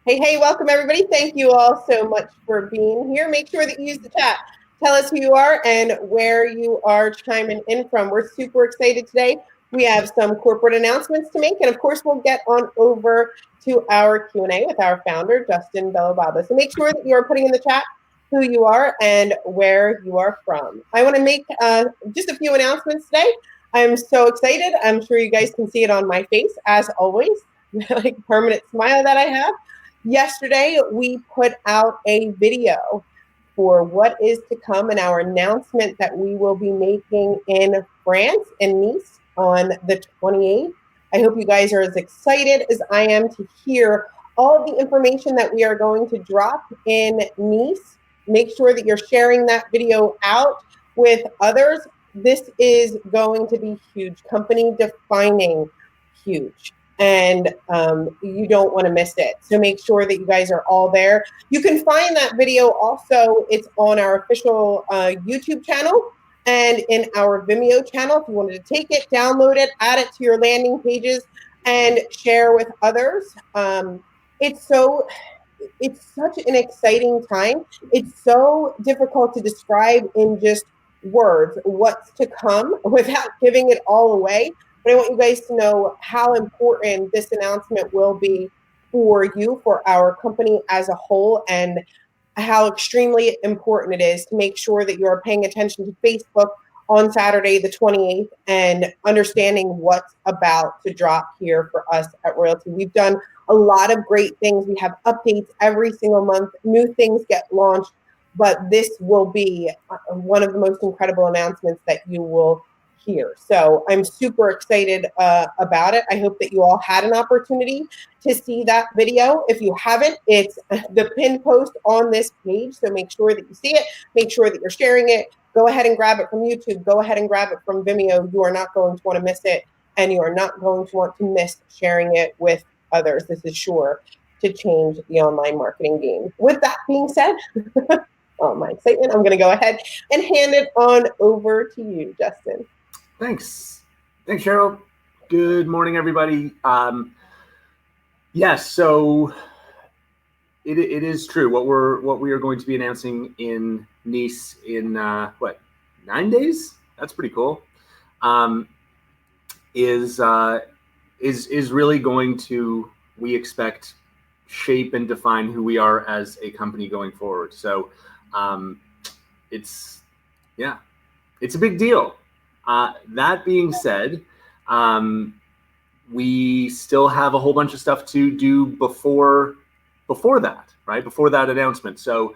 Hey, welcome everybody. Thank you all so much for being here. Make sure that you use the chat. Tell us who you are and where you are chiming in from. We're super excited today. We have some corporate announcements to make, and of course, we'll get on over to our Q&A with our founder, Justin Bellababa. So make sure that you are putting in the chat who you are and where you are from. I want to make just a few announcements today. I'm so excited. I'm sure you guys can see it on my face, as always, like permanent smile that I have. Yesterday, we put out a video for what is to come in our announcement that we will be making in France, in Nice, on the 28th. I hope you guys are as excited as I am to hear all the information that we are going to drop in Nice. Make sure that you're sharing that video out with others. This is going to be huge, company defining huge. And you don't want to miss it. So make sure that you guys are all there. You can find that video also. It's on our official YouTube channel and in our Vimeo channel. If you wanted to take it, download it, add it to your landing pages, and share with others. It's such an exciting time. It's so difficult to describe in just words what's to come without giving it all away. But I want you guys to know how important this announcement will be for you, for our company as a whole, and how extremely important it is to make sure that you're paying attention to Facebook on Saturday, the 28th, and understanding what's about to drop here for us at Royaltie. We've done a lot of great things. We have updates every single month. New things get launched, but this will be one of the most incredible announcements that you will hear. So I'm super excited about it. I hope that you all had an opportunity to see that video. If you haven't, it's the pinned post on this page. So make sure that you see it. Make sure that you're sharing it. Go ahead and grab it from YouTube. Go ahead and grab it from Vimeo. You are not going to want to miss it, and you are not going to want to miss sharing it with others. This is sure to change the online marketing game. With that being said, all my excitement, I'm going to go ahead and hand it on over to you, Justin. Thanks, Cheryl. Good morning, everybody. Yes, so it is true. What we are going to be announcing in Nice in 9 days? That's pretty cool. Is really going to, we expect, shape and define who we are as a company going forward. So it's a big deal. That being said, we still have a whole bunch of stuff to do before that, right? Before that announcement. So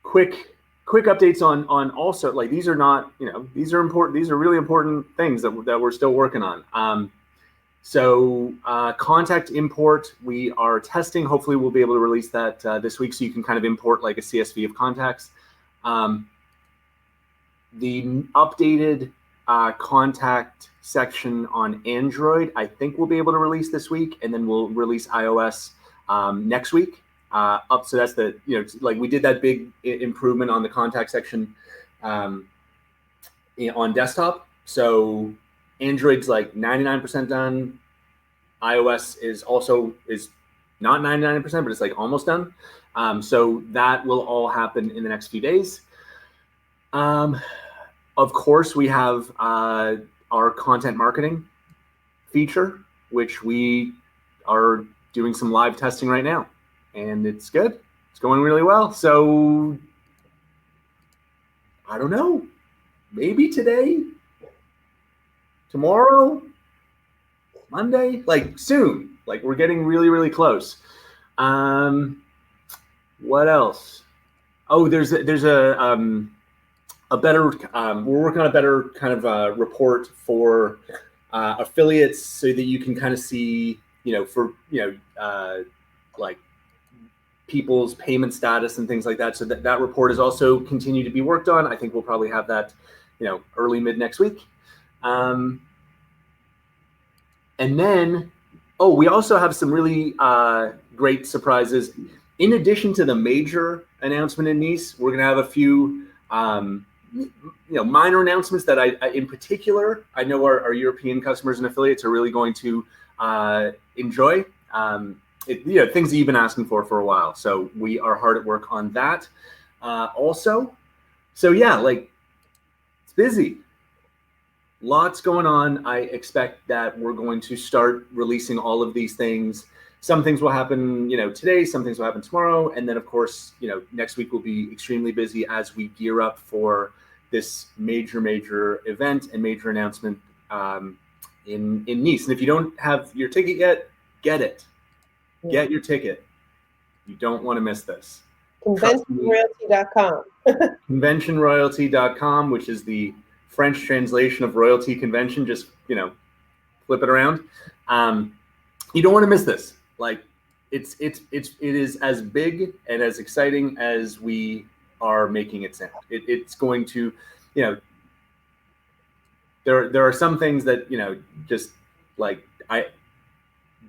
quick updates on also, like, these are not, these are important. These are really important things that we're still working on. So contact import, we are testing. Hopefully we'll be able to release that this week, so you can kind of import like a CSV of contacts. The updated contact section on Android, I think we'll be able to release this week, and then we'll release iOS next week. So that's the, like, we did that big improvement on the contact section on desktop. So Android's like 99% done. iOS is not 99%, but it's like almost done. So that will all happen in the next few days. Of course, we have our content marketing feature, which we are doing some live testing right now, and it's good. It's going really well. So I don't know, maybe today, tomorrow, Monday, like soon. Like, we're getting really, really close. What else? Oh, there's a better, we're working on a better kind of report for affiliates, so that you can kind of see, like people's payment status and things like that. So that report is also continued to be worked on. I think we'll probably have that, early mid next week. And then, we also have some really great surprises. In addition to the major announcement in Nice, we're gonna have a few minor announcements that in particular, I know our European customers and affiliates are really going to enjoy. things that you've been asking for a while. So we are hard at work on that. Also, so yeah, like it's busy. Lots going on. I expect that we're going to start releasing all of these things. Some things will happen, today, some things will happen tomorrow. And then of course, next week will be extremely busy as we gear up for this major event and major announcement in Nice. And if you don't have your ticket yet, get it. Get your ticket. You don't want to miss this. ConventionRoyalty.com. ConventionRoyalty.com, which is the French translation of royalty convention. Just, flip it around. You don't want to miss this. Like it is as big and as exciting as we are making it sound. It's going to, there are some things that, just like I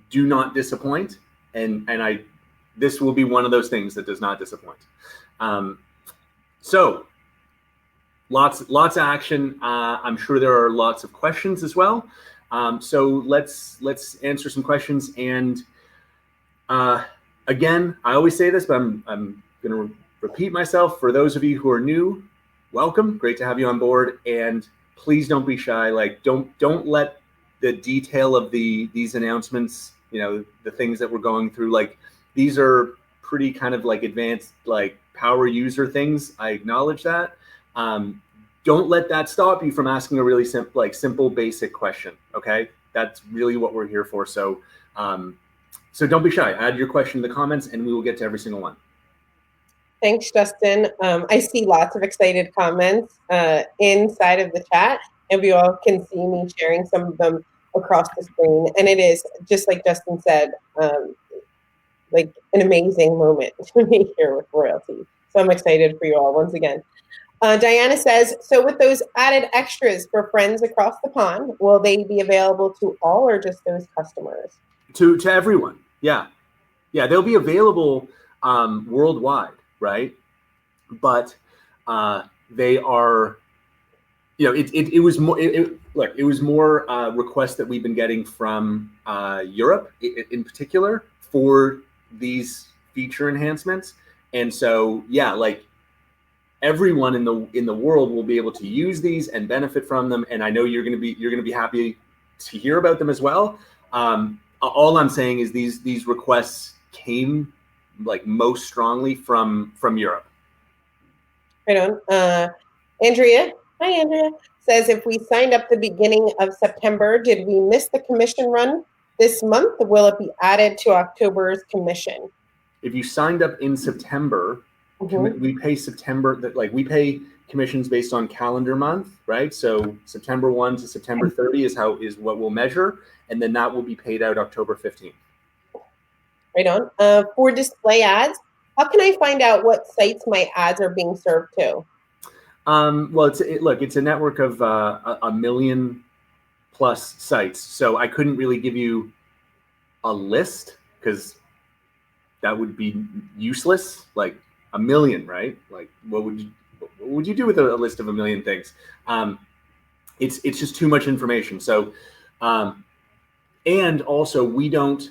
do not disappoint. And this will be one of those things that does not disappoint. So lots of action. I'm sure there are lots of questions as well. So let's answer some questions. And again, I always say this, but I'm going to repeat myself. For those of you who are new, welcome. Great to have you on board. And please don't be shy. Like don't let the detail of these announcements, the things that we're going through, like these are pretty kind of like advanced, like power user things. I acknowledge that. Don't let that stop you from asking a really simple, basic question. Okay. That's really what we're here for. So, so don't be shy. Add your question in the comments and we will get to every single one. Thanks, Justin. I see lots of excited comments inside of the chat, and we all can see me sharing some of them across the screen. And it is, just like Justin said, like an amazing moment to be here with Royalty. So I'm excited for you all once again. Diana says, so with those added extras for friends across the pond, will they be available to all or just those customers? To everyone. Yeah. Yeah, they'll be available worldwide, right? But they are, it was more, it was more requests that we've been getting from Europe in particular for these feature enhancements. And so, yeah, like everyone in the world will be able to use these and benefit from them. And I know you're going to be happy to hear about them as well. All I'm saying is these requests came like most strongly from Europe. Right on. Andrea, hi Andrea, says if we signed up the beginning of September, did we miss the commission run this month? Will it be added to October's commission? If you signed up in September, we pay September, we pay commissions based on calendar month, right? So September 1 to September 30 is what we'll measure, and then that will be paid out October 15th. Right on. For display ads, how can I find out what sites my ads are being served to? Well, it's a network of 1 million plus sites. So I couldn't really give you a list because that would be useless. Like 1 million, right? Like what would you do with a list of 1 million things? It's just too much information. So, and also we don't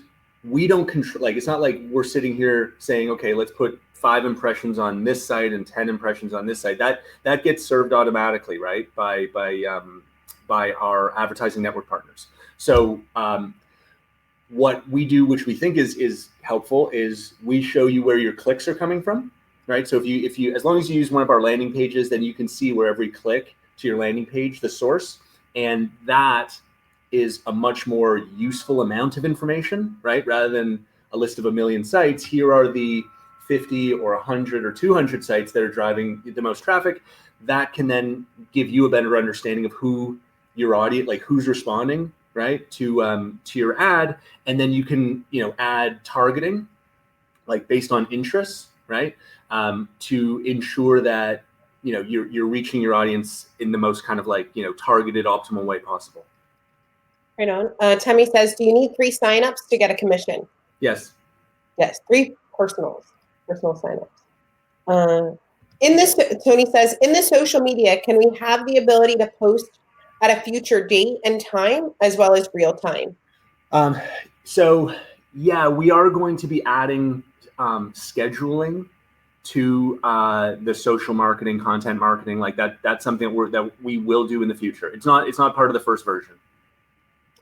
control, like, it's not like we're sitting here saying, okay, let's put 5 impressions on this site and 10 impressions on this site. That gets served automatically, right? By our advertising network partners. So what we do, which we think is helpful, is we show you where your clicks are coming from, right? So if you, as long as you use one of our landing pages, then you can see where every click to your landing page, the source, and that is a much more useful amount of information, right? Rather than a list of 1 million sites, here are the 50 or 100 or 200 sites that are driving the most traffic. That can then give you a better understanding of who your audience, like who's responding, right, to your ad, and then you can add targeting, like based on interests, right, to ensure that you're reaching your audience in the most kind of targeted, optimal way possible. Right on. Tammy says, do you need 3 signups to get a commission? Yes. Yes, 3 personal signups. Tony says, in the social media, can we have the ability to post at a future date and time as well as real time? So Yeah, we are going to be adding scheduling to the social marketing, content marketing, like that. That's something that we will do in the future. It's not part of the first version,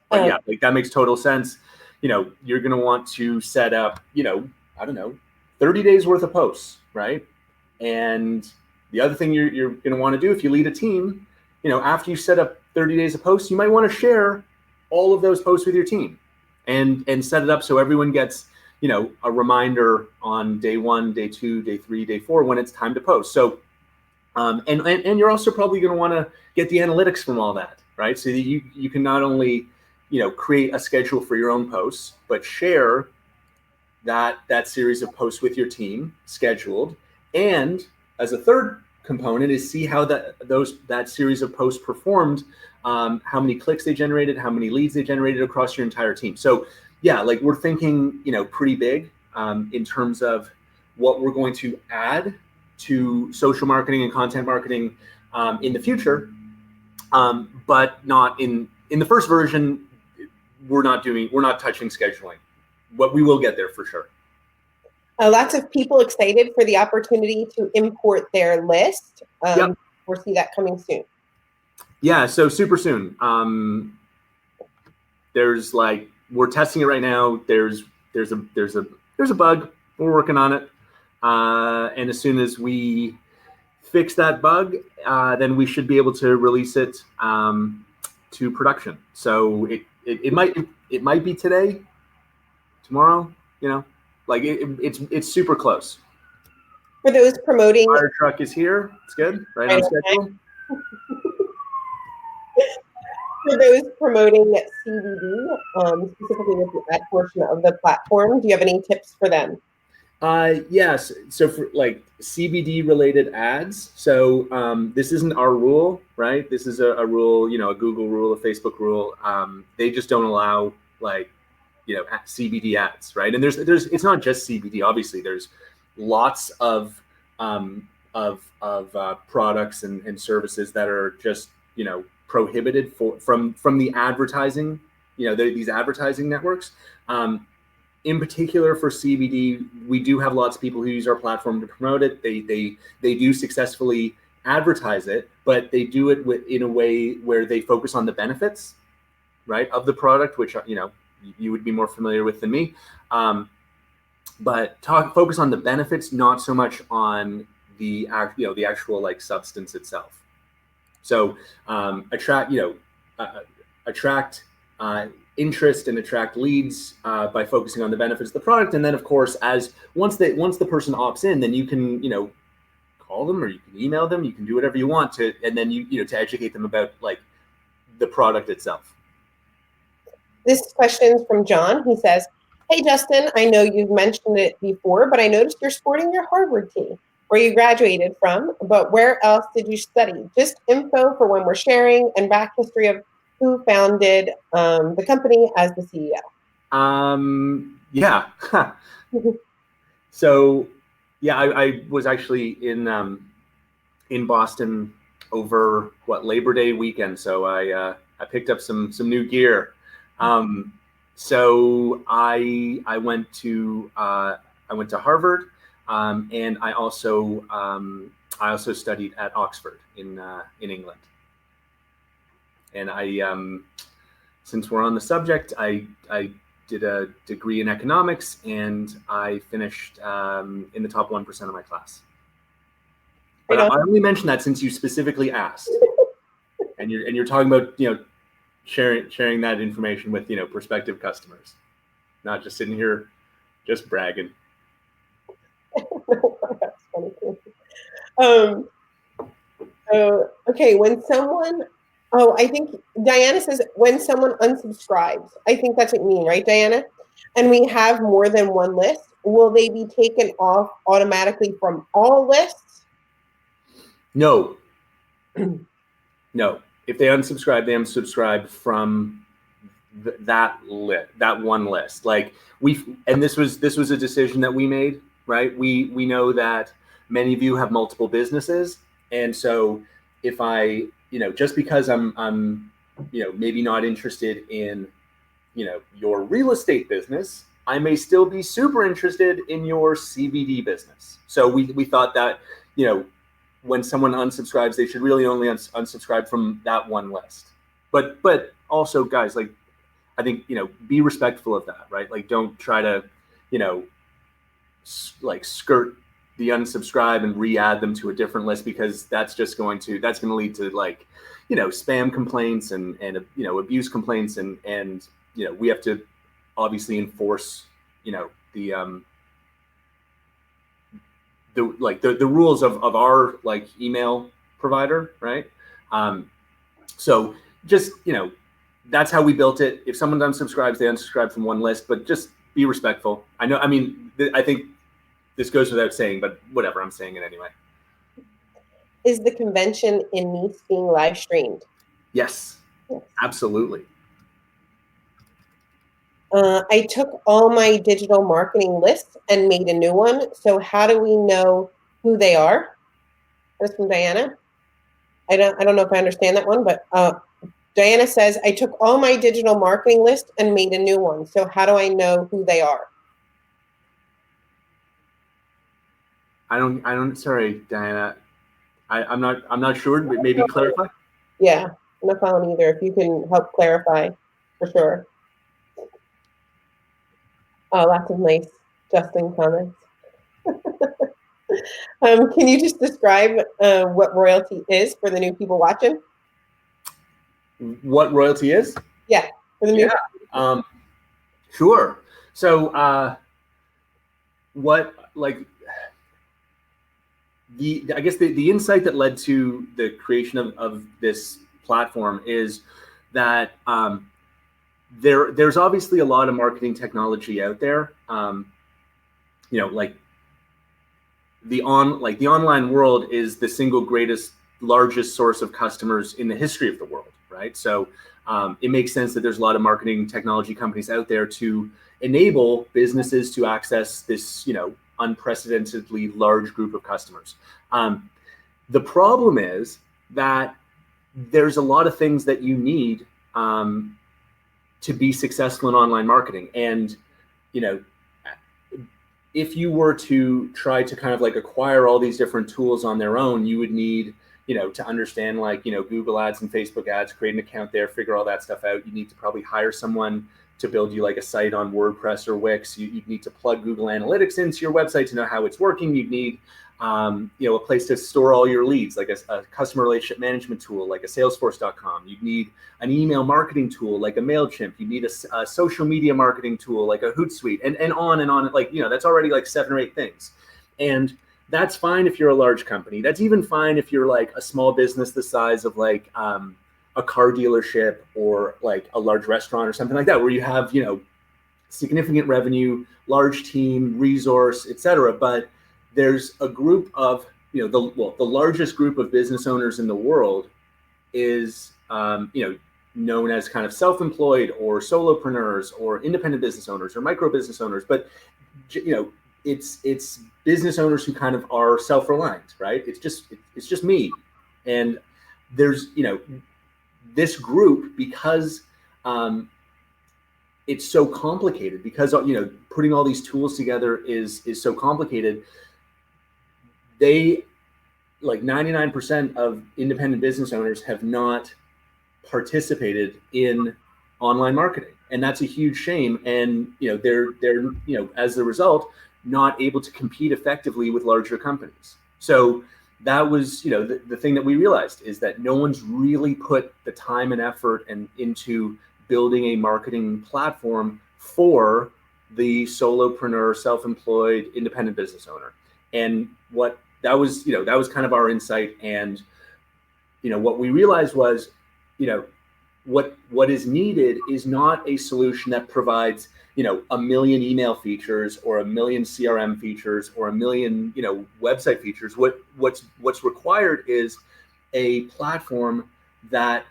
but yeah, like that makes total sense. You're going to want to set up, I don't know, 30 days worth of posts, right? And the other thing you're going to want to do if you lead a team, after you set up 30 days of posts, you might want to share all of those posts with your team and set it up so everyone gets, a reminder on day 1, day 2, day 3, day 4 when it's time to post. So, and you're also probably going to want to get the analytics from all that, right? So that you can not only, create a schedule for your own posts, but share that series of posts with your team scheduled. And as a third component is see how that series of posts performed, how many clicks they generated, how many leads they generated across your entire team. So yeah, like we're thinking, pretty big in terms of what we're going to add to social marketing and content marketing in the future, but not in the first version. We're not touching scheduling, but we will get there for sure. Lots of people excited for the opportunity to import their list. Yep. Foresee that coming soon. Yeah, so super soon. There's we're testing it right now. There's a bug. We're working on it, and as soon as we fix that bug, then we should be able to release it to production. So it might be today, tomorrow. It's super close. For those promoting, fire truck is here. It's good, right on schedule. For those promoting CBD, specifically with the ad portion of the platform, do you have any tips for them? Yes. So for CBD related ads. So this isn't our rule, right? This is a rule, a Google rule, a Facebook rule. They just don't allow CBD ads, right? And there's it's not just CBD. Obviously, there's lots of products and services that are just prohibited from the advertising. These advertising networks. In particular for CBD, we do have lots of people who use our platform to promote it. They do successfully advertise it, but they do it in a way where they focus on the benefits, right, of the product, which you would be more familiar with than me. But focus on the benefits, not so much on the actual substance itself. So attract interest and attract leads by focusing on the benefits of the product. And then of course, once the person opts in, then you can call them or you can email them, you can do whatever you want to, and then to educate them about the product itself. This question is from John. He says, "Hey Justin, I know you've mentioned it before, but I noticed you're sporting your Harvard tee, where you graduated from, but where else did you study? Just info for when we're sharing and back history of who founded the company as the CEO." Yeah. So, yeah, I was actually in Boston over Labor Day weekend. So I picked up some new gear. So I went to Harvard, and I also studied at Oxford in England. And since we're on the subject, I did a degree in economics, and I finished in the top 1% of my class. But I only mentioned that since you specifically asked, and you're talking about sharing that information with prospective customers, not just sitting here just bragging. That's funny. Okay, when someone, I think Diana says when someone unsubscribes. I think that's what you mean, right, Diana? And we have more than one list. Will they be taken off automatically from all lists? No. No. If they unsubscribe from that one list. And this was a decision that we made, right? We know that many of you have multiple businesses, and so if I, just because I'm maybe not interested in, your real estate business, I may still be super interested in your CBD business. So we thought that, when someone unsubscribes, they should really only unsubscribe from that one list. But also, guys, like, I think, be respectful of that, right? Like, don't try to, like, skirt the unsubscribe and re-add them to a different list, because that's going to lead to, like, spam complaints and abuse complaints, and we have to obviously enforce the rules of our, like, email provider, right? So just, that's how we built it. If someone unsubscribes, they unsubscribe from one list, but just be respectful. I think this goes without saying, but whatever, I'm saying it anyway. Is the convention in Nice being live streamed? Yes, absolutely. I took all my digital marketing lists and made a new one. So how do we know who they are? That's from Diana. I don't know if I understand that one, but Diana says, I took all my digital marketing list and made a new one. So how do I know who they are? Sorry, Diana. I'm not sure, but maybe clarify. Yeah, I'm not following either. If you can help clarify, for sure. Oh, lots of nice Justin comments. Can you just describe what Royaltie is for the new people watching? What Royaltie is? Yeah, for the new people. Sure. So, I guess the insight that led to the creation of this platform is that there's obviously a lot of marketing technology out there. Like the online world is the single largest source of customers in the history of the world, right? So it makes sense that there's a lot of marketing technology companies out there to enable businesses to access this, unprecedentedly large group of customers. The problem is that there's a lot of things that you need to be successful in online marketing. And, if you were to try to kind of like acquire all these different tools on their own, you would need, to understand, like, Google ads and Facebook ads, create an account there, figure all that stuff out. You need to probably hire someone to build you like a site on WordPress or Wix. You'd need to plug Google Analytics into your website to know how it's working. You'd need, a place to store all your leads, like a customer relationship management tool, like a Salesforce.com. You'd need an email marketing tool, like a MailChimp. You need a social media marketing tool, like a Hootsuite, and on and on. Like, that's already like 7 or 8 things. And that's fine if you're a large company. That's even fine if you're like a small business the size of like a car dealership or like a large restaurant or something like that, where you have, significant revenue, large team, resource, etc. But there's a group of, the largest group of business owners in the world is, known as kind of self-employed or solopreneurs or independent business owners or micro business owners. But, it's business owners who kind of are self-reliant, right? It's just me. And there's, this group, because it's so complicated, because, putting all these tools together is so complicated. They, like 99% of independent business owners have not participated in online marketing. And that's a huge shame. And, they're as a result, not able to compete effectively with larger companies. So that was, the thing that we realized is that no one's really put the time and effort into building a marketing platform for the solopreneur, self-employed, independent business owner. And that was kind of our insight. And, what we realized was, what is needed is not a solution that provides, 1 million email features or 1 million CRM features or 1 million, website features. What's required is a platform that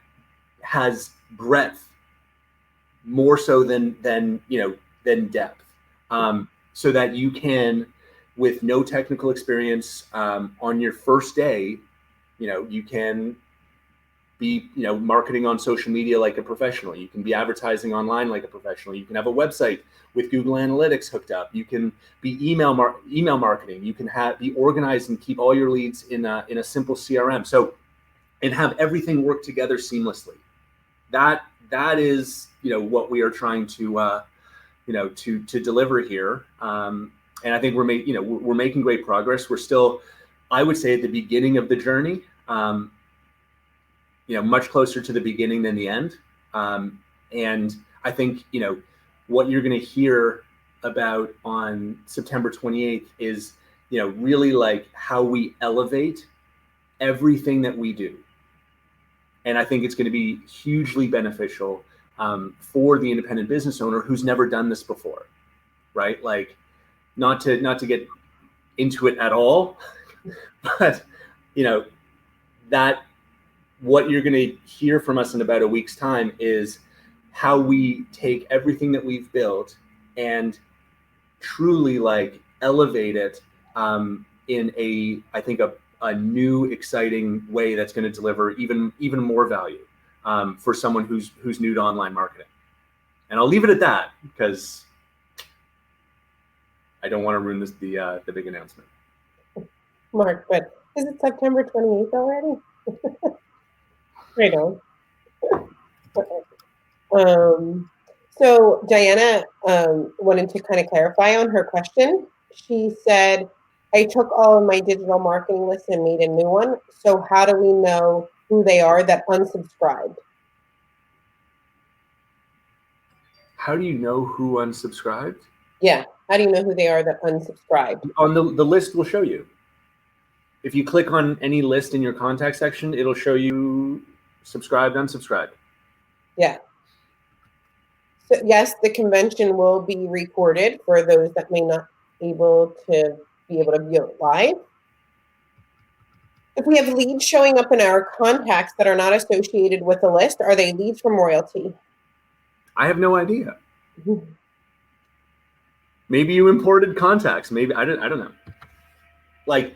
has breadth more so than depth, so that you can, with no technical experience, on your first day, you can be, marketing on social media like a professional. You can be advertising online like a professional. You can have a website with Google Analytics hooked up. You can be email marketing. You can be organized and keep all your leads in a simple CRM. So, and have everything work together seamlessly. That is, what we are trying to to deliver here. And I think we're making great progress. We're still, I would say, at the beginning of the journey. Much closer to the beginning than the end. And I think, what you're going to hear about on September 28th is, really like how we elevate everything that we do. And I think it's going to be hugely beneficial for the independent business owner who's never done this before, right? Like, not to get into it at all, but that what you're going to hear from us in about a week's time is how we take everything that we've built and truly like elevate it in I think a new, exciting way that's going to deliver even more value for someone who's new to online marketing. And I'll leave it at that because I don't want to ruin the big announcement. Mark, but is it September 28th already? I don't. So Diana wanted to kind of clarify on her question. She said, I took all of my digital marketing lists and made a new one. So how do we know who they are that unsubscribed? How do you know who unsubscribed? Yeah. How do you know who they are that unsubscribed? On the list will show you. If you click on any list in your contact section, it'll show you subscribed, unsubscribed. Yeah. So yes, the convention will be recorded for those that may not be able to view it live. If we have leads showing up in our contacts that are not associated with the list, are they leads from Royaltie? I have no idea. Maybe you imported contacts. Maybe I don't know. Like,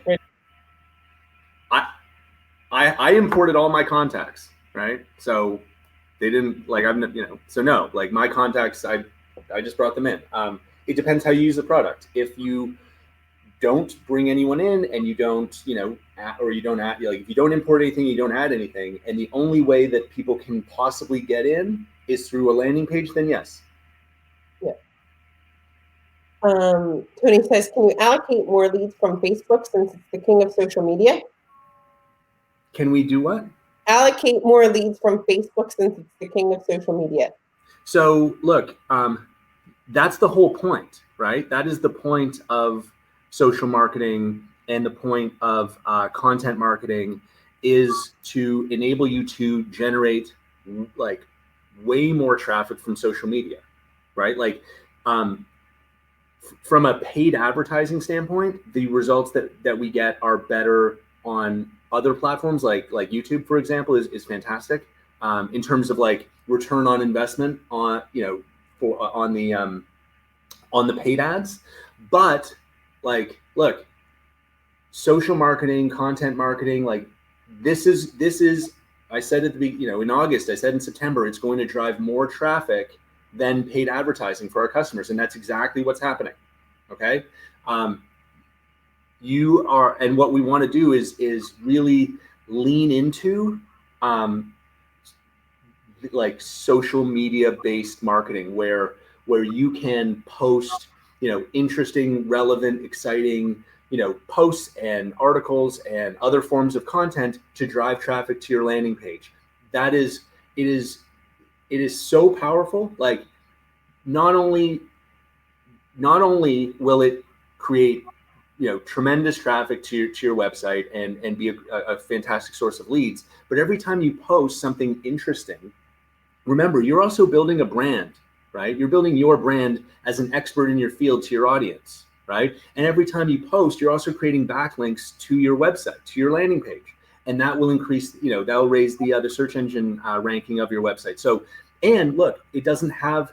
I imported all my contacts, right? So they didn't so no, like my contacts, I just brought them in. It depends how you use the product. If you don't bring anyone in and you don't, or you don't add, like if you don't import anything, you don't add anything, and the only way that people can possibly get in is through a landing page, then yes. Yeah. Tony says, can you allocate more leads from Facebook since it's the king of social media? Can we do what? Allocate more leads from Facebook since it's the king of social media. So look, that's the whole point, right? That is the point of social marketing and the point of content marketing is to enable you to generate like way more traffic from social media, right? Like from a paid advertising standpoint, the results that we get are better on other platforms like YouTube, for example, is fantastic in terms of like return on investment on on the paid ads. But like, look, social marketing, content marketing, like this is I said at the in August, I said in September, it's going to drive more traffic than paid advertising for our customers, and that's exactly what's happening. Okay. And what we want to do is really lean into like social media based marketing where you can post interesting, relevant, exciting posts and articles and other forms of content to drive traffic to your landing page. It is so powerful. Like not only will it create tremendous traffic to your website and be a fantastic source of leads, but every time you post something interesting, remember, you're also building a brand, right? You're building your brand as an expert in your field to your audience, right? And every time you post, you're also creating backlinks to your website, to your landing page, and that will increase, that'll raise the search engine ranking of your website. So, and look, it doesn't have,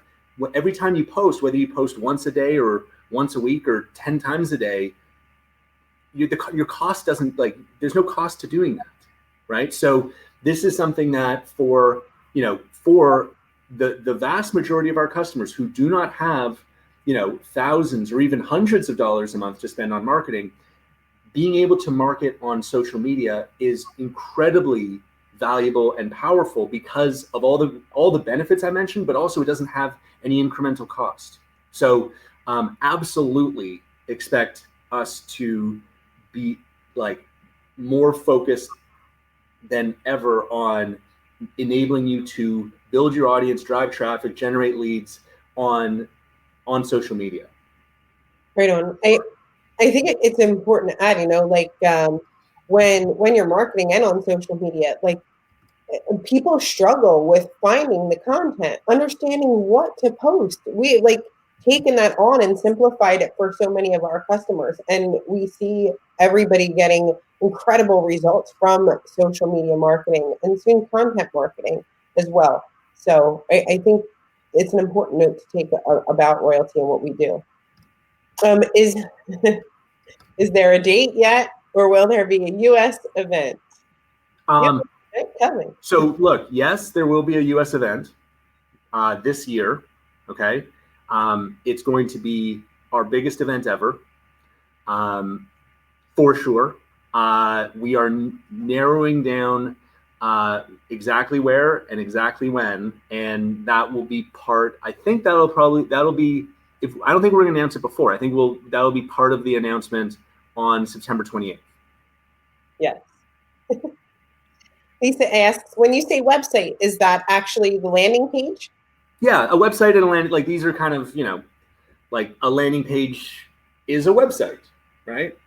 every time you post, whether you post once a day or once a week or 10 times a day, your cost doesn't, like, there's no cost to doing that, right? So this is something that for the vast majority of our customers who do not have, thousands or even hundreds of dollars a month to spend on marketing, being able to market on social media is incredibly valuable and powerful because of all the benefits I mentioned, but also it doesn't have any incremental cost. So absolutely expect us to be like more focused than ever on enabling you to build your audience, drive traffic, generate leads on social media. Right on. I think it's important to add, when you're marketing and on social media, like people struggle with finding the content, understanding what to post. We like taken that on and simplified it for so many of our customers. And we see everybody getting incredible results from social media marketing and soon content marketing as well. So I think it's an important note to take about Royaltie and what we do. Is there a date yet, or will there be a U.S. event? Coming. So look, yes, there will be a U.S. event this year. Okay, it's going to be our biggest event ever, for sure. We are narrowing down exactly where and exactly when, and that will be part. I think that'll be. If I don't think we're going to announce it before, I think that'll be part of the announcement on September 28th. Yes. Lisa asks, when you say website, is that actually the landing page? Yeah, a website and a landing, like these are kind of, like a landing page is a website, right?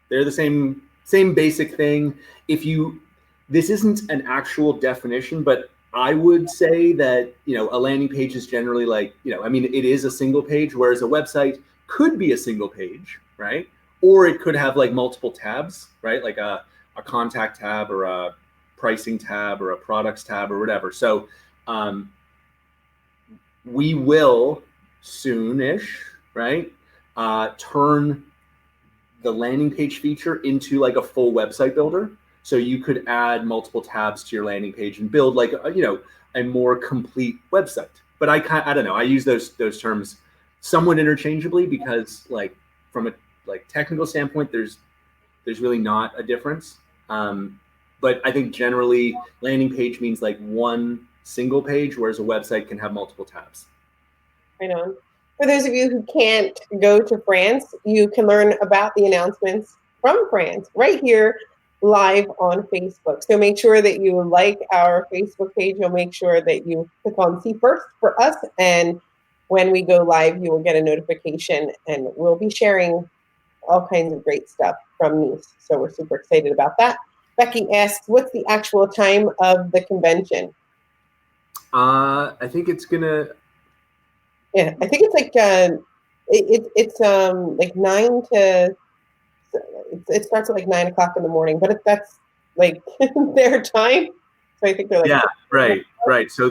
They're the same basic thing. This isn't an actual definition, but I would say that, a landing page is generally like, it is a single page, whereas a website could be a single page, right? Or it could have like multiple tabs, right? Like a contact tab or a pricing tab or a products tab or whatever. So we will soonish, right, turn the landing page feature into like a full website builder. So you could add multiple tabs to your landing page and build like a more complete website. But I don't know. I use those terms somewhat interchangeably because like from a technical standpoint, there's really not a difference. But I think generally landing page means like one single page, whereas a website can have multiple tabs. Right on. For those of you who can't go to France, you can learn about the announcements from France right here live on Facebook. So make sure that you like our Facebook page. You'll make sure that you click on see first for us. And when we go live, you will get a notification and we'll be sharing all kinds of great stuff from Nice. So we're super excited about that. Becky asks, what's the actual time of the convention? I think it's gonna. Yeah, I think it's like it's like 9 to. It starts at like 9 o'clock in the morning, but that's like their time. So I think they're like right. So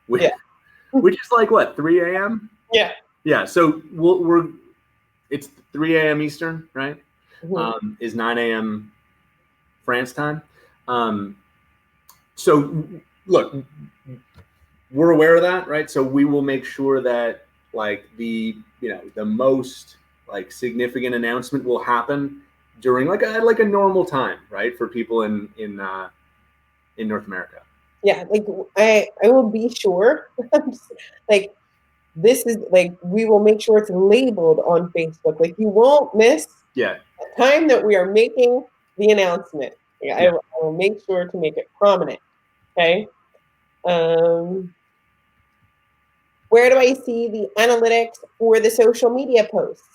which is like what 3 a.m. Yeah. So it's 3 a.m. Eastern, right? Mm-hmm. Is 9 a.m. France time. So look, we're aware of that, right? So we will make sure that like the most like significant announcement will happen during like a normal time, right, for people in North America. Yeah, like I will be sure. Like this is like we will make sure it's labeled on Facebook. Like you won't miss the time that we are making the announcement. I will make sure to make it prominent. Okay. Where do I see the analytics for the social media posts?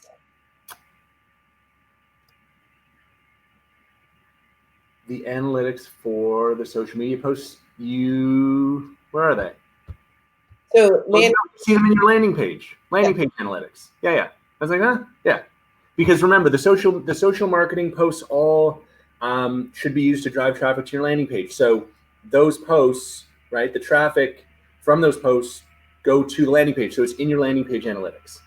The analytics for the social media posts, where are they? So you see them in your landing page analytics. Yeah. I was like, yeah. Because remember, the social marketing posts all should be used to drive traffic to your landing page. So those posts, right, the traffic from those posts go to the landing page. So it's in your landing page analytics.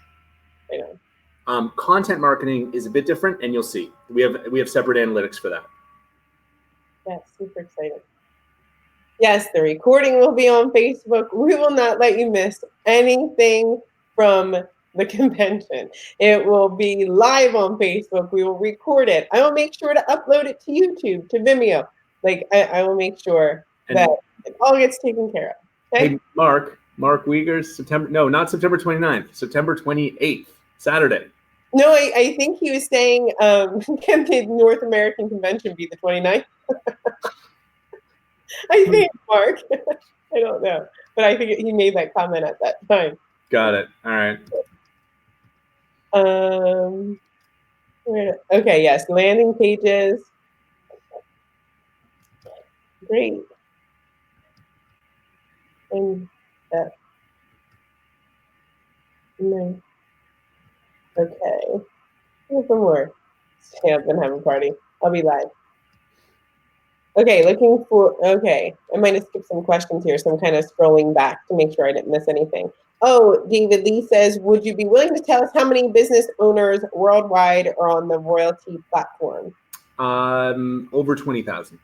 Content marketing is a bit different, and you'll see we have separate analytics for that. Yeah, super excited. Yes, the recording will be on Facebook. We will not let you miss anything from the convention. It will be live on Facebook. We will record it. I will make sure to upload it to YouTube, to Vimeo. Like I will make sure that it all gets taken care of. Okay? Hey, Mark Uyghur's not September 29th, September 28th, Saturday. No, I think he was saying, can the North American convention be the 29th? I think, Mark. I don't know. But I think he made that comment at that time. Got it. All right. Okay, yes, landing pages. Great. And that. Okay. Here's some more. Stay up and have a party. I'll be live. Okay, okay. I might have skipped some questions here, so I'm kind of scrolling back to make sure I didn't miss anything. Oh, David Lee says, would you be willing to tell us how many business owners worldwide are on the Royaltie platform? Over 20,000.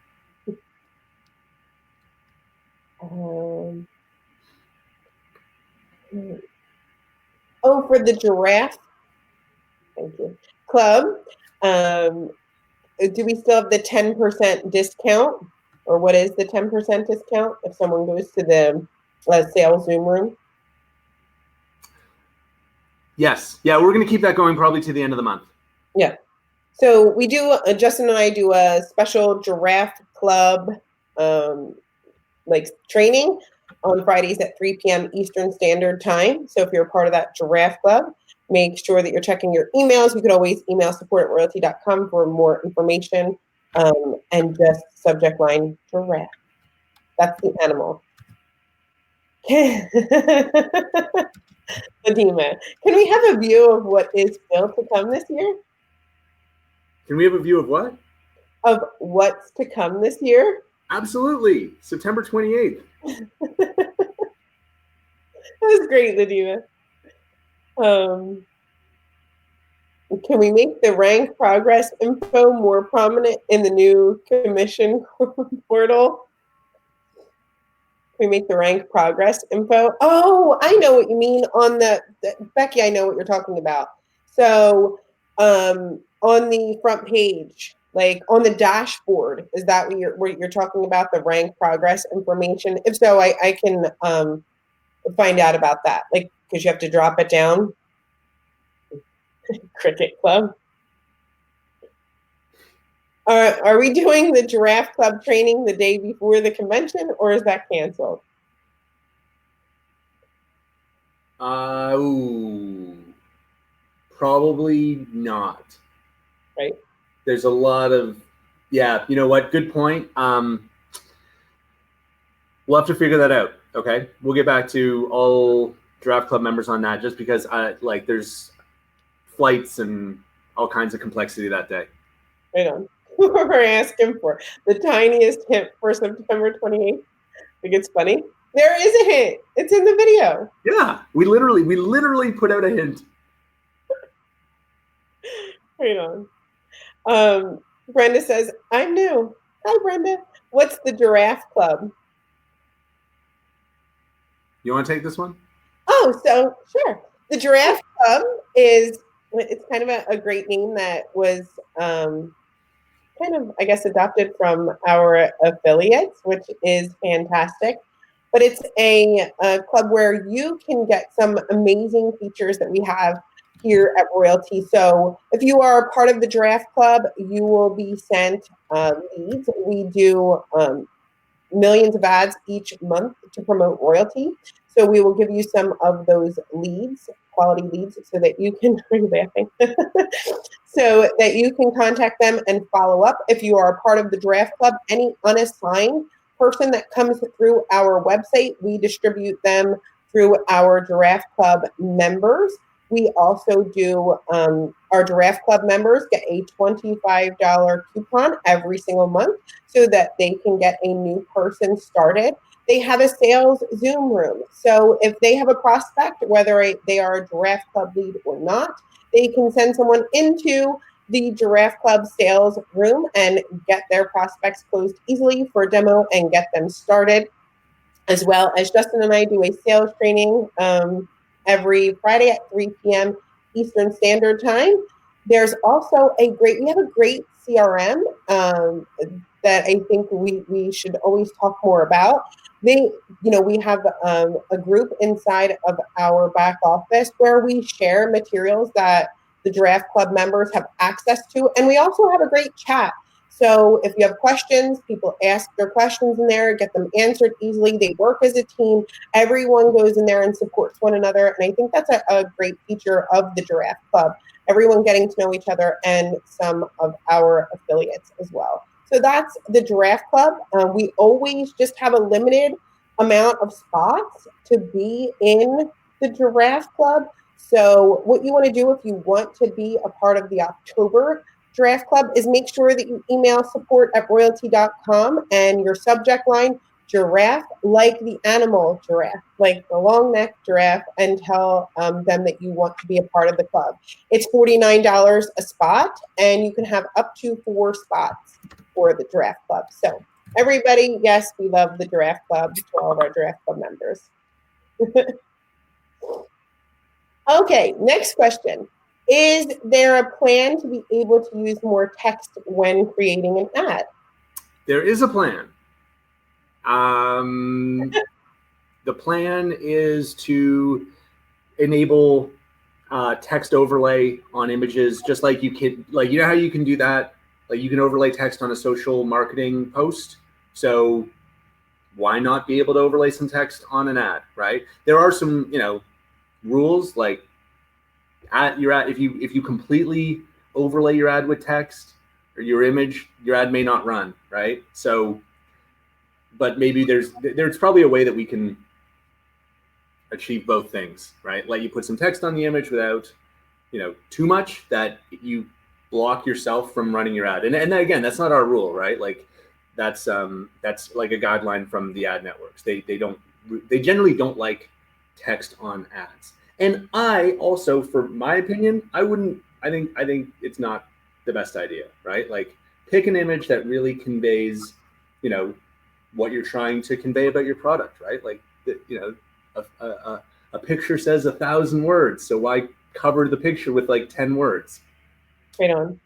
For the giraffe, thank you, club, do we still have the 10% discount? Or what is the 10% discount if someone goes to the sales Zoom room? Yes. Yeah, we're going to keep that going probably to the end of the month. Yeah. So we do, Justin and I do a special giraffe club training on Fridays at 3 p.m. Eastern Standard Time. So if you're a part of that giraffe club, make sure that you're checking your emails. You could always email support@royaltie.com for more information, and just subject line giraffe. That's the animal. Fatima, can we have a view of what is still to come this year? Can we have a view of what? Of what's to come this year? Absolutely. September 28th. That was great, Ladina. Can we make the rank progress info more prominent in the new commission portal? Can we make the rank progress info? Oh, I know what you mean on Becky, I know what you're talking about. So on the front page, like on the dashboard, is that what you're talking about, the rank progress information? If so, I can find out about that, like, because you have to drop it down. Cricket Club. Are we doing the Giraffe Club training the day before the convention, or is that canceled? Probably not. Right. There's a lot of, yeah, you know what? Good point. We'll have to figure that out. Okay. We'll get back to all Giraffe Club members on that, just because there's flights and all kinds of complexity that day. Right on. We're asking for the tiniest hint for September 28th. I think it's funny. There is a hint. It's in the video. Yeah, we literally put out a hint. Right on. Brenda says, I'm new. Hi, Brenda. What's the Giraffe Club? You want to take this one? Oh, so sure. The Giraffe Club it's kind of a great name that was kind of, I guess, adopted from our affiliates, which is fantastic. But it's a club where you can get some amazing features that we have here at Royaltie. So if you are a part of the Giraffe Club, you will be sent leads. We do millions of ads each month to promote Royaltie. So we will give you some of those leads, quality leads, so that you can, are you laughing? So that you can contact them and follow up. If you are a part of the Giraffe Club, any unassigned person that comes through our website, we distribute them through our Giraffe Club members. We also do, our Giraffe Club members get a $25 coupon every single month so that they can get a new person started. they have a sales Zoom room. So if they have a prospect, whether they are a Giraffe Club lead or not, they can send someone into the Giraffe Club sales room and get their prospects closed easily for a demo and get them started. As well as Justin and I do a sales training every Friday at 3 p.m. Eastern Standard Time. There's also we have a great CRM that I think we should always talk more about. We have a group inside of our back office where we share materials that the Giraffe Club members have access to. And we also have a great chat. So if you have questions, people ask their questions in there, get them answered easily. They work as a team. Everyone goes in there and supports one another. And I think that's a great feature of the Giraffe Club. Everyone getting to know each other and some of our affiliates as well. So that's the Giraffe Club. We always just have a limited amount of spots to be in the Giraffe Club. So what you want to do if you want to be a part of the October Giraffe Club is make sure that you email support@royaltie.com and your subject line, giraffe, like the animal giraffe, like the long neck giraffe, and tell them that you want to be a part of the club. It's $49 a spot, and you can have up to 4 spots for the Giraffe Club. So everybody, yes, we love the Giraffe Club to all of our Giraffe Club members. Okay, next question. Is there a plan to be able to use more text when creating an ad? There is a plan. The plan is to enable text overlay on images, just like you can, like, you know how you can do that? Like, you can overlay text on a social marketing post. So why not be able to overlay some text on an ad, right? There are some, rules, like if you completely overlay your ad with text or your image, your ad may not run, right? So, but maybe there's probably a way that we can achieve both things, right? Let you put some text on the image without, too much that you block yourself from running your ad. And again, that's not our rule, right? Like that's like a guideline from the ad networks. They generally don't like text on ads. And I also, for my opinion, I think it's not the best idea, right? Like, pick an image that really conveys, what you're trying to convey about your product, right? Like, a picture says 1,000 words, so why cover the picture with like 10 words? Right on.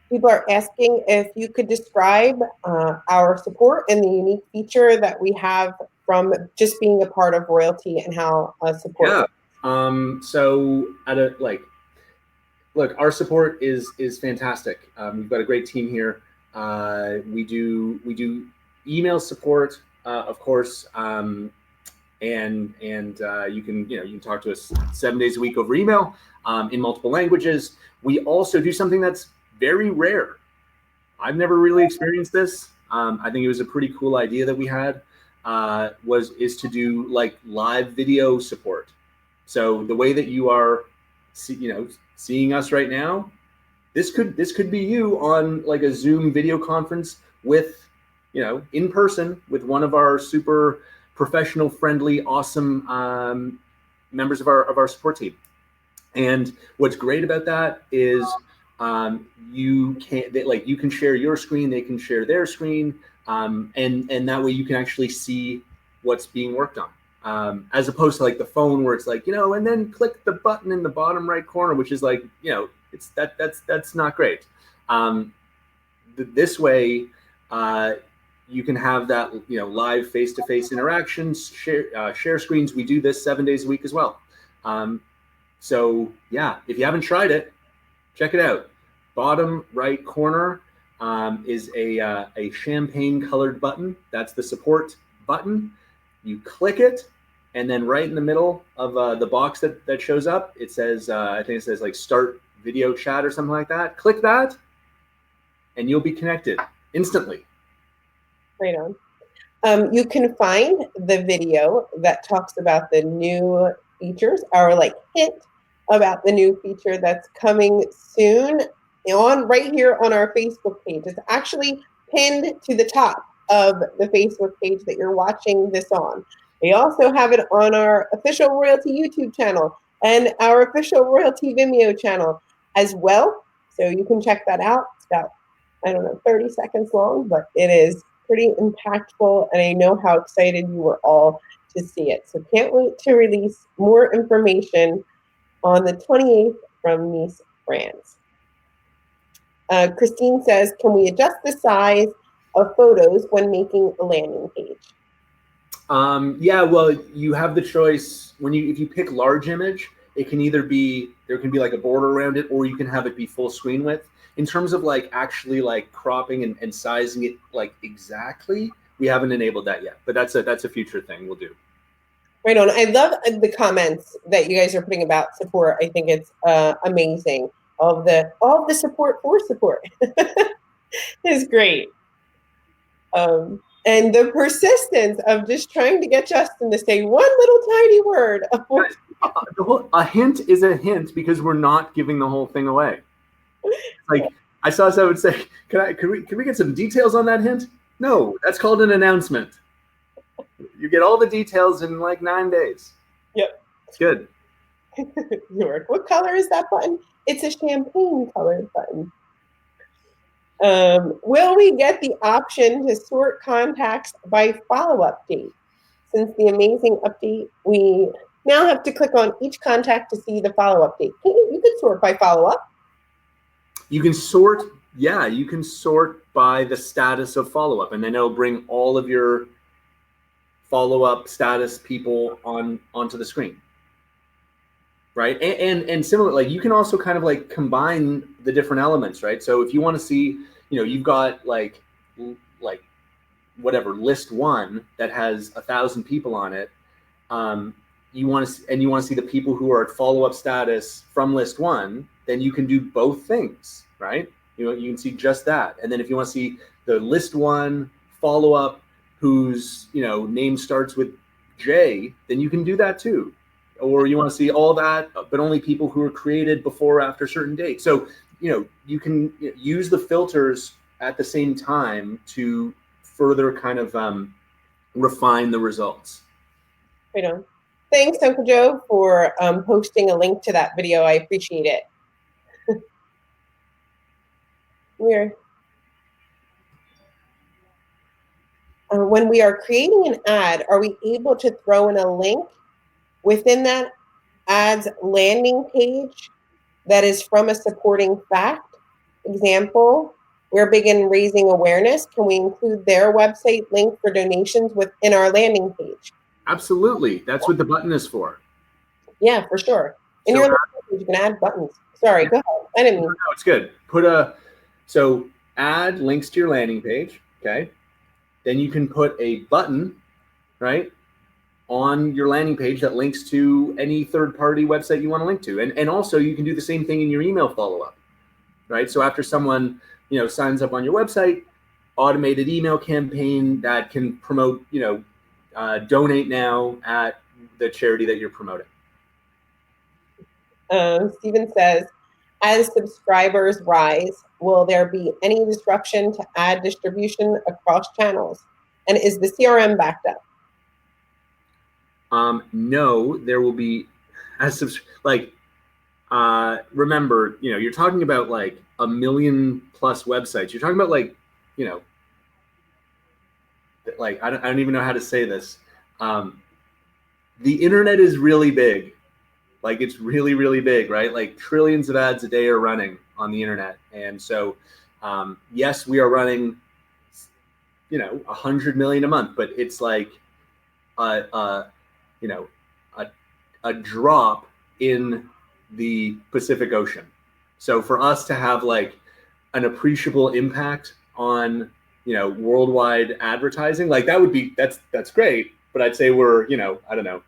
People are asking if you could describe our support and the unique feature that we have from just being a part of Royaltie and how support works. So look, our support is fantastic. We've got a great team here. We do email support, of course, and you can talk to us 7 days a week over email in multiple languages. We also do something that's very rare. I've never really experienced this. I think it was a pretty cool idea that we had. Is to do like live video support. So the way that you are, seeing us right now, this could be you on like a Zoom video conference with, in person with one of our super professional, friendly, awesome members of our support team. And what's great about that is you can share your screen, they can share their screen. And that way you can actually see what's being worked on, as opposed to like the phone where it's like, and then click the button in the bottom right corner, which is like, that's not great. This way, you can have that, live face-to-face interactions, share screens. We do this 7 days a week as well. So yeah, if you haven't tried it, check it out. Bottom right corner is a champagne colored button. That's the support button. You click it, and then right in the middle of the box that shows up, it says, I think it says like start video chat or something like that. Click that, and you'll be connected instantly. Right on. You can find the video that talks about the new features, our like hint about the new feature that's coming soon, right here on our Facebook page. It's actually pinned to the top of the Facebook page that you're watching this on. We also have it on our official Royaltie YouTube channel and our official Royaltie Vimeo channel as well. So you can check that out. It's about, 30 seconds long, but it is pretty impactful, and I know how excited you were all to see it. So can't wait to release more information on the 28th from Nice, France. Christine says, can we adjust the size of photos when making a landing page? Yeah, well, you have the choice if you pick large image, it can either be, there can be like a border around it, or you can have it be full screen width. In terms of like actually like cropping and sizing it like exactly, we haven't enabled that yet, but that's a future thing we'll do. Right on. I love the comments that you guys are putting about support. I think it's amazing. All of the support for support is great. And the persistence of just trying to get Justin to say one little tiny word. A hint is a hint because we're not giving the whole thing away. Like I saw someone say, can we get some details on that hint? No, that's called an announcement. You get all the details in like 9 days. Yep. It's good. What color is that button? It's a champagne colored button. Will we get the option to sort contacts by follow-up date? Since the amazing update, we now have to click on each contact to see the follow-up date. You can sort by follow-up. You can sort, yeah, you can sort by the status of follow-up, and then it'll bring all of your follow-up status people onto the screen. Right, and similar, like you can also kind of like combine the different elements, right? So if you want to see, you've got like whatever list 1 that has 1,000 people on it, you want to see the people who are at follow-up status from list 1, then you can do both things, right? You can see just that, and then if you want to see the list 1 follow-up whose name starts with J, then you can do that too. Or you want to see all that, but only people who were created before or after a certain date. So, you can use the filters at the same time to further kind of refine the results. Right on. Thanks, Uncle Joe, for posting a link to that video. I appreciate it. When we are creating an ad, are we able to throw in a link within that ad's landing page that is from a supporting fact? Example, we're big in raising awareness. Can we include their website link for donations within our landing page? Absolutely. That's what the button is for. Yeah, for sure. In your landing page, you can add buttons. Sorry, go ahead. I didn't mean. No, it's good. So add links to your landing page, okay? Then you can put a button, right, on your landing page that links to any third-party website you want to link to. And also you can do the same thing in your email follow-up, right? So after someone, signs up on your website, automated email campaign that can promote, donate now at the charity that you're promoting. Stephen says, as subscribers rise, will there be any disruption to ad distribution across channels? And is the CRM backed up? No, there will be, remember, you're talking about like 1 million plus websites. You're talking about like, I don't even know how to say this. The internet is really big. Like it's really, really big, right? Like trillions of ads a day are running on the internet. And so, yes, we are running, 100 million a month, but it's like, a drop in the Pacific Ocean. So for us to have like an appreciable impact on, worldwide advertising, like that's great. But I'd say we're, I don't know,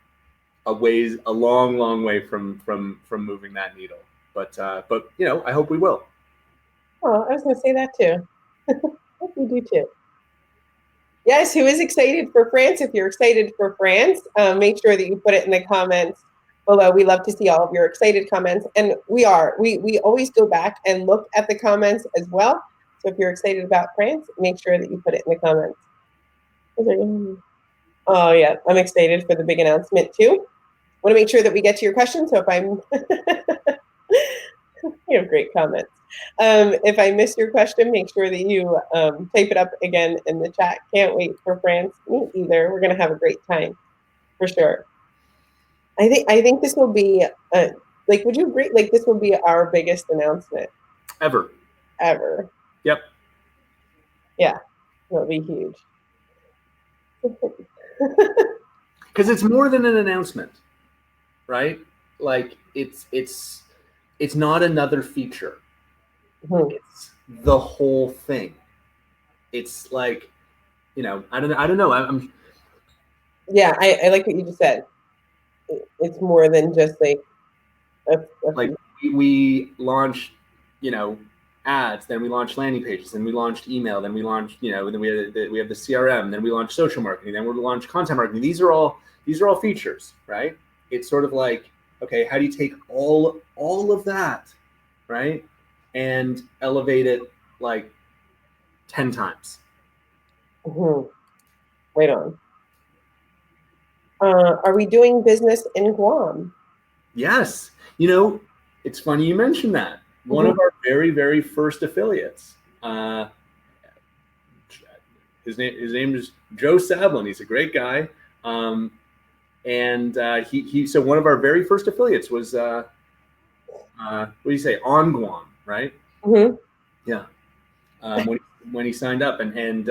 a long way from moving that needle. But I hope we will. Oh, I was going to say that too. Hope we do too. Yes, who is excited for France? If you're excited for France, make sure that you put it in the comments below. We love to see all of your excited comments. And we always go back and look at the comments as well. So if you're excited about France, make sure that you put it in the comments. Oh yeah, I'm excited for the big announcement too. Want to make sure that we get to your question. So if I'm, you have great comments. If I miss your question, make sure that you type it up again in the chat. Can't wait for France. Me either. We're gonna have a great time for sure. I think this will be like. Would you agree? Like this will be our biggest announcement ever. Yep. Yeah, it'll be huge. Because it's more than an announcement, right? Like it's not another feature. Mm-hmm. It's the whole thing. It's like, I don't know. I'm yeah, I like what you just said. It's more than just like like we launched, ads, then we launched landing pages, then we launched email, then we launched, then we have the CRM, then we launched social marketing, then we launched content marketing. These are all features, right? It's sort of like, okay, how do you take all of that, right, and elevate it like 10 times? Mm-hmm. Right on. Are we doing business in Guam? Yes. It's funny you mentioned that. One of our very, very first affiliates, his name is Joe Sablin. He's a great guy. And so one of our very first affiliates was, what do you say, on Guam, right? Mm-hmm. Yeah. When he signed up and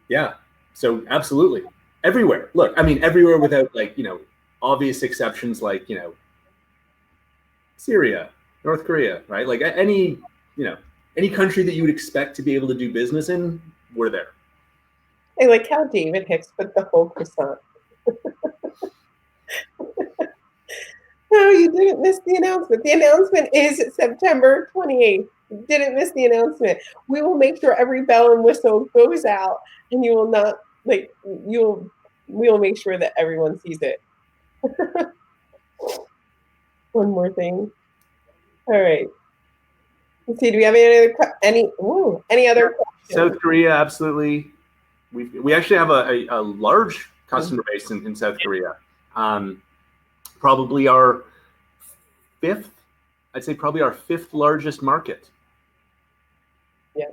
yeah, so absolutely everywhere. Look, I mean, everywhere without like, obvious exceptions like, Syria, North Korea, right? Like any country that you would expect to be able to do business in, we're there. I like how David Hicks put the whole croissant. No, you didn't miss the announcement. The announcement is September 28th. You didn't miss the announcement. We will make sure every bell and whistle goes out, and you will not we will make sure that everyone sees it. One more thing. All right. Let's see. Do we have any other questions? South Korea, absolutely. We actually have a large customer base in South Korea. Probably our fifth largest market. Yeah.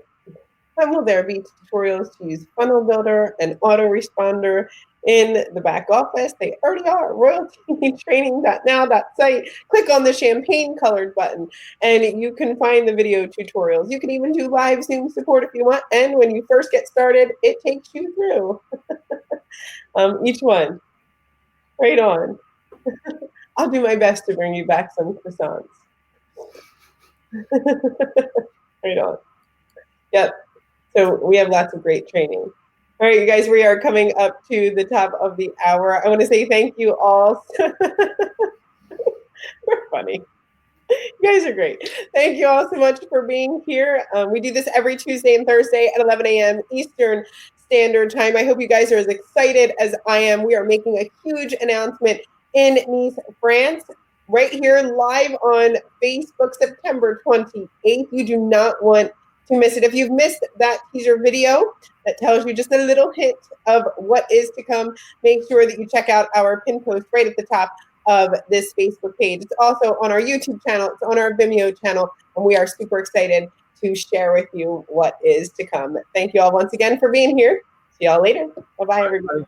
And will there be tutorials to use Funnel Builder and Autoresponder in the back office? They already are. Royaltietraining.now.site. Click on the champagne colored button and you can find the video tutorials. You can even do live Zoom support if you want. And when you first get started, it takes you through each one. Right on. I'll do my best to bring you back some croissants. Right on. Yep. So we have lots of great training. All right, you guys, we are coming up to the top of the hour. I want to say thank you all. We're funny. You guys are great. Thank you all so much for being here. We do this every Tuesday and Thursday at 11 a.m. Eastern Standard Time. I hope you guys are as excited as I am. We are making a huge announcement in Nice, France, right here live on Facebook, September 28th. You do not want to miss it. If you've missed that teaser video that tells you just a little hint of what is to come, make sure that you check out our pin post right at the top of this Facebook page. It's also on our YouTube channel, it's on our Vimeo channel, and we are super excited to share with you what is to come. Thank you all once again for being here. See y'all later. Bye-bye, everybody.